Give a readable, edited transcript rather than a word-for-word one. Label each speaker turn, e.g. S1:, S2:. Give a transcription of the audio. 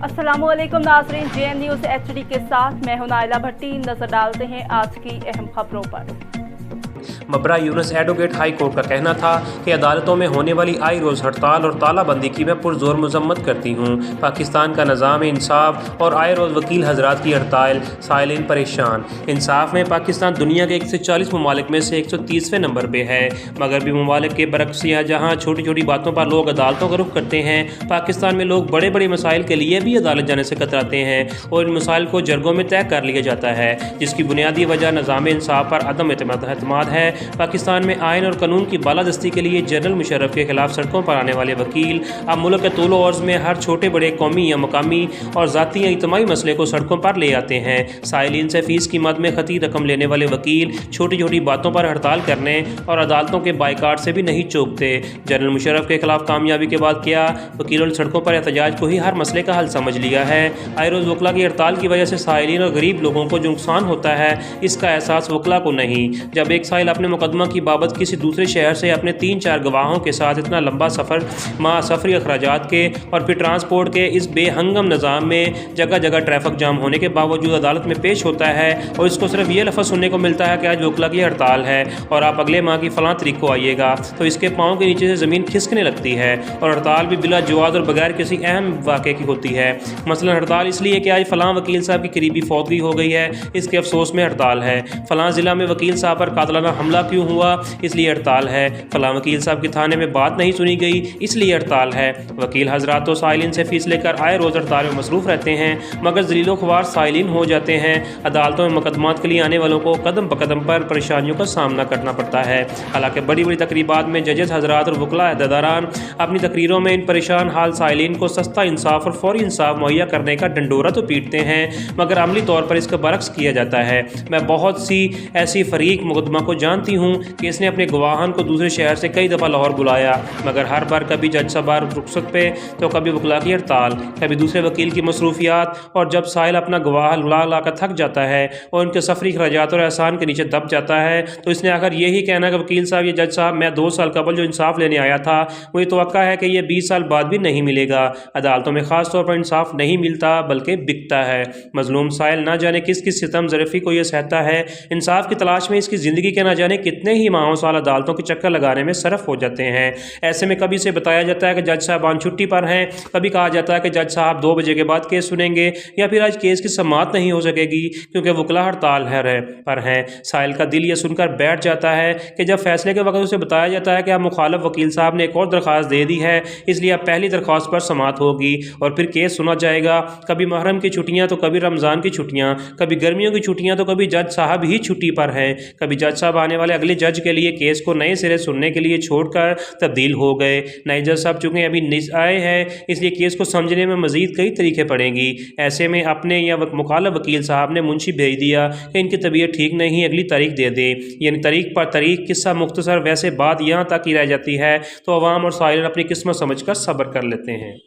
S1: अस्सलाम वालेकुम नाज़रीन, JN न्यूज़ HD के साथ मैं हूं नाइला भट्टी। नजर डालते हैं आज की अहम खबरों पर।
S2: मबरा यूनुस एडवोकेट हाई कोर्ट का कहना था कि अदालतों में होने वाली आई रोज़ हड़ताल और तालाबंदी की मैं पुरजोर मजम्मत करती हूँ। पाकिस्तान का निज़ाम इंसाफ और आए रोज़ वकील हजरात की हड़ताल, साइलिन परेशान। इंसाफ में पाकिस्तान दुनिया के 140 ममालिक में से 130वें नंबर पर है। मगरबी ममालिक के बरक्स जहाँ छोटी छोटी बातों पर लोग अदालतों का रुख करते हैं, पाकिस्तान में लोग बड़े बड़े मसाइल के लिए भी अदालत जाने से कतराते हैं और इन मसाइल को जरगों में तय कर लिया जाता है, जिसकी बुनियादी वजह निज़ाम इंसाफ पर अदम एतमाद है। पाकिस्तान में आइन और कानून की बालादस्ती के लिए जनरल मुशर्रफ के खिलाफ सड़कों पर आने वाले वकील अब मुल्क के तूल और अर्ज़ में हर छोटे बड़े कौमी या मकामी और ज़ाती या इज्तिमाई मसले को सड़कों पर ले आते हैं। साइलिन से फ़ीस की मद में खती रकम लेने वाले वकील छोटी छोटी बातों पर हड़ताल करने और अदालतों के बाइकाट से भी नहीं चूकते। जनरल मुशर्रफ के खिलाफ कामयाबी के बाद क्या वकीलों ने सड़कों पर एहतजाज को ही हर मसले का हल समझ लिया है? आए रोज़ वकला की हड़ताल की वजह से साइलिन और गरीब लोगों को जो नुकसान होता है, इसका एहसास वकला को नहीं। जब एक साइल अपने मुकदमा की बाबत किसी दूसरे शहर से अपने 3-4 गवाहों के साथ इतना लंबा सफ़र सफरी अखराजात के और फिर ट्रांसपोर्ट के इस बेहंगम निज़ाम में जगह जगह ट्रैफिक जाम होने के बावजूद अदालत में पेश होता है और इसको सिर्फ ये लफ्ज़ सुनने को मिलता है कि आज वकला की हड़ताल है और आप अगले माह की फ़लाँ तारीख को आइएगा, तो इसके पाँव के नीचे से ज़मीन खिसकने लगती है। और हड़ताल भी बिला जवाब और बगैर किसी अहम वाक़े की होती है। मसलन हड़ताल इसलिए कि आज फ़लाँ वकील साहब की करीबी फौतगी हो गई है, इसके अफसोस में हड़ताल है। फ़लाँ ज़िला में वकील साहब पर कातलाना हमला क्यों हुआ, इसलिए हड़ताल है। फलां वकील साहब के थाने में बात नहीं सुनी गई, इसलिए हड़ताल है। वकील हजरात तो साइलिन से फ़ीस लेकर आए रोज़ हड़ताल में मसरूफ़ रहते हैं, मगर ज़लीलो ख्वार साइलिन हो जाते हैं। अदालतों में मुकदमात के लिए आने वालों को कदम ब कदम पर परेशानियों का सामना करना पड़ता है। हालांकि बड़ी बड़ी तकरीबात में जजेस हजरात और वकला अहदेदारान अपनी तकरीरों में इन परेशान हाल साइलिन को सस्ता इंसाफ और फौरी इंसाफ मुहैया करने का डंडोरा तो पीटते हैं, मगर अमली तौर पर इसका बरक्स किया जाता है। मैं बहुत सी ऐसी फरीक मुकदमा को जानती हूँ कि इसने अपने गवाहान को दूसरे शहर से कई दफ़ा लाहौर बुलाया, मगर हर बार कभी जज साहब रुखसत पे तो कभी वकला की हड़ताल, कभी दूसरे वकील की मसरूफियात। और जब साइल अपना गवाह ला कर थक जाता है और उनके सफरी खराजात और एहसान के नीचे दब जाता है, तो इसने आखिर यही कहना कि वकील साहब या जज साहब, मैं 2 साल कबल जो इंसाफ लेने आया था मुझे तवक्का है कि ये 20 साल बाद भी नहीं मिलेगा। अदालतों में ख़ास तौर पर इंसाफ नहीं मिलता बल्कि बिकता है। मजलूम साइल ना जाने किस किस सितम ज़रफ़ी को यह सहता है। इंसाफ की तलाश में इसकी ज़िंदगी के ना जाने कितने ही माहों साल अदालतों के चक्कर लगाने में सरफ हो जाते हैं। ऐसे में कभी से बताया जाता है कि जज साहबान छुट्टी पर हैं, कभी कहा जाता है कि जज साहब 2 बजे के बाद केस सुनेंगे, या फिर आज केस की समाअत नहीं हो सकेगी क्योंकि वकला हड़ताल पर हैं। साइल का दिल ये सुनकर बैठ जाता है कि जब फैसले के वक्त उसे बताया जाता है कि अब मुखालफ वकील साहब ने एक और दरख्वास्त दे दी है, इसलिए अब पहली दरख्वास्त पर समाअत होगी और फिर केस सुना जाएगा। कभी मुहर्रम की छुट्टियाँ तो कभी रमज़ान की छुट्टियाँ, कभी गर्मियों की छुट्टियाँ तो कभी जज साहब ही छुट्टी पर हैं। कभी जज साहब आने वाले अगले जज के लिए केस को नए सिरे सुनने के लिए छोड़कर तब्दील हो गए। नए जज साहब चूँकि अभी आए हैं, इसलिए केस को समझने में मज़ीद कई तरीके पड़ेंगी। ऐसे में अपने या मुखालिफ वकील साहब ने मुंशी भेज दिया कि इनकी तबीयत ठीक नहीं, अगली तारीख दे दें। यानी तारीख पर तारीख, किस्सा मुख्तसर, वैसे बात यहाँ तक ही रह जाती है तो अवाम और साइलिन अपनी किस्मत समझकर सब्र कर लेते हैं।